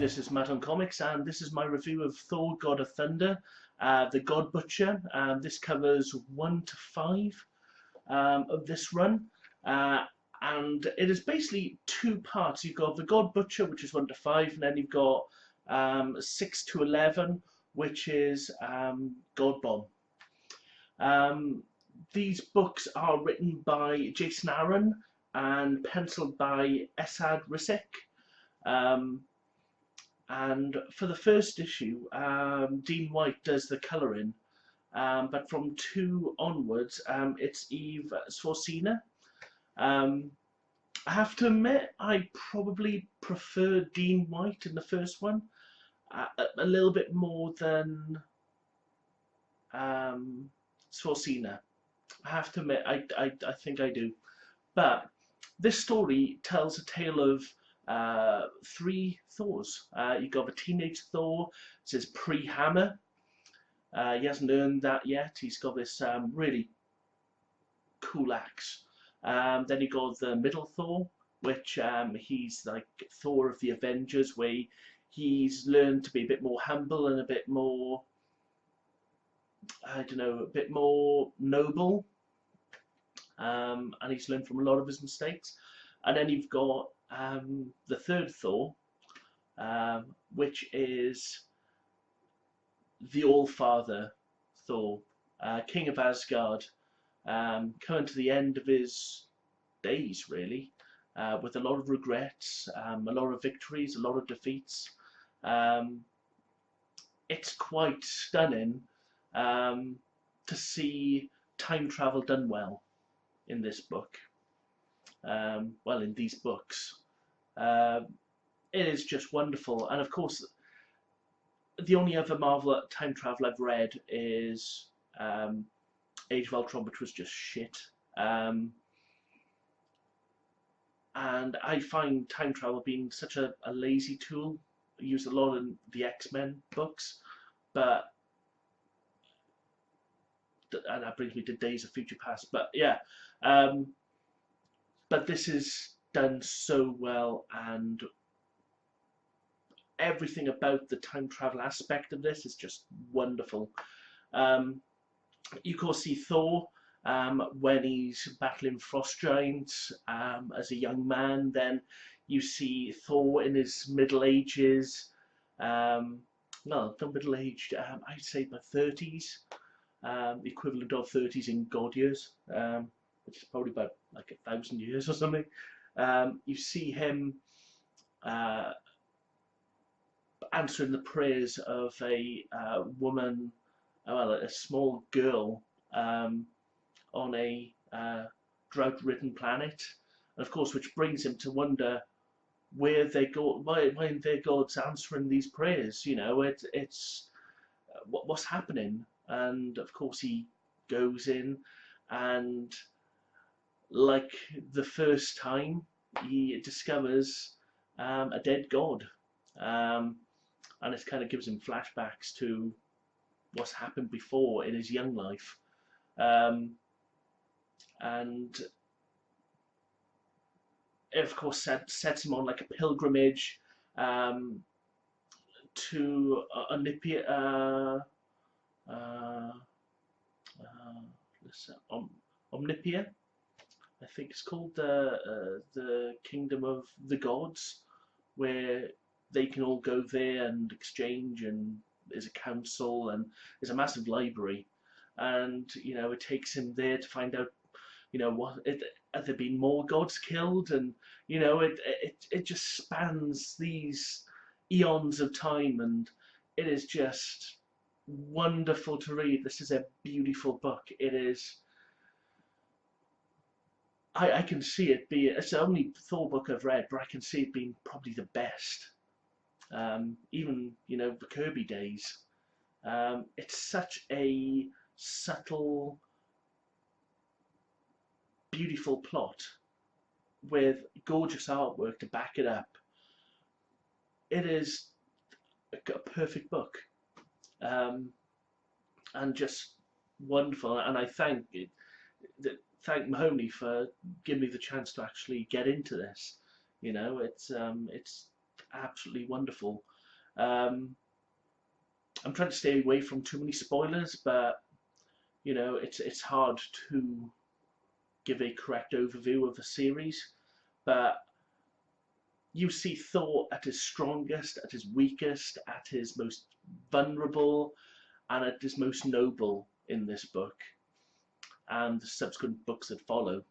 this is Matt on Comics, and this is my review of Thor: God of Thunder, the God Butcher. This covers 1 to 5 of this run, uh, and it is basically two parts. You've got the God Butcher, which is 1 to 5, and then you've got 6 to 11, which is God Bomb. Um, these books are written by Jason Aaron and penciled by Esad Rissick. Um, and for the first issue, Dean White does the colouring, but from 2 onwards, it's Eve Svorcina. Um, I have to admit, I probably prefer Dean White in the first one a little bit more than Svorcina. I have to admit, I think I do. But this story tells a tale of 3 Thors. You've got the teenage Thor, it says pre-hammer. He hasn't earned that yet. He's got this really cool axe. Then you got the middle Thor, which he's like Thor of the Avengers, where he's learned to be a bit more humble and a bit more, I don't know, a bit more noble. And he's learned from a lot of his mistakes. And then you've got the third Thor, which is the All-Father Thor, King of Asgard, coming to the end of his days, really, with a lot of regrets, a lot of victories, a lot of defeats. It's quite stunning to see time travel done well in this book. Well, in these books. It is just wonderful. And of course, the only other Marvel time travel I've read is Age of Ultron, which was just shit. And I find time travel being such a lazy tool. Used a lot in the X-Men books, and that brings me to Days of Future Past. But yeah, but this is done so well, and everything about the time travel aspect of this is just wonderful. You can see Thor when he's battling frost giants as a young man. Then you see Thor in his middle ages. Well, not middle aged. I'd say my 30s, the equivalent of 30s in God years, which is probably about like 1,000 years or something. You see him answering the prayers of a woman, well, a small girl on a drought-ridden planet, and of course, which brings him to wonder where they go, why their God's answering these prayers. You know, it's what's happening, and of course he goes in, and like the first time, he discovers a dead God. And it kind of gives him flashbacks to what's happened before in his young life. And it of course sets him on like a pilgrimage to Omnipia, I think it's called, the kingdom of the gods, where they can all go there and exchange, and there's a council and there's a massive library, and you know, it takes him there to find out, you know, have there been more gods killed, and you know, it just spans these eons of time, and it is just wonderful to read. This is a beautiful book. It is. I can see it be. It's the only Thor book I've read, but I can see it being probably the best. Even, you know, the Kirby days. It's such a subtle, beautiful plot with gorgeous artwork to back it up. It is a perfect book, and just wonderful. And I thank Mahoney for giving me the chance to actually get into this. You know, it's absolutely wonderful. Um, I'm trying to stay away from too many spoilers, but you know, it's hard to give a correct overview of the series. But you see Thor at his strongest, at his weakest, at his most vulnerable, and at his most noble in this book and the subsequent books that follow.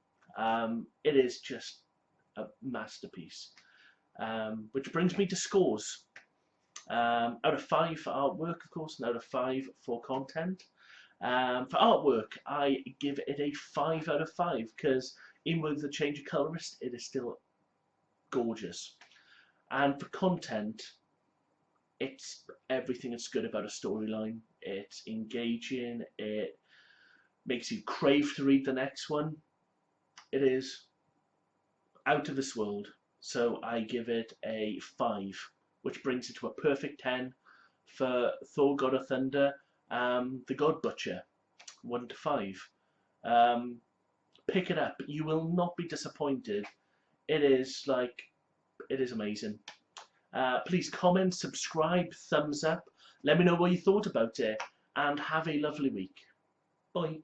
It is just a masterpiece. Which brings me to scores. Out of 5 for artwork, of course, and out of 5 for content. For artwork, I give it a 5 out of 5 because even with the change of colorist, it is still gorgeous. And for content, it's everything that's good about a storyline. It's engaging. It makes you crave to read the next one. It is out of this world. So I give it a 5, which brings it to a perfect 10 for Thor: God of Thunder, The God Butcher, 1 to 5. Pick it up. You will not be disappointed. It is amazing. Please comment, subscribe, thumbs up. Let me know what you thought about it, and have a lovely week. Bye.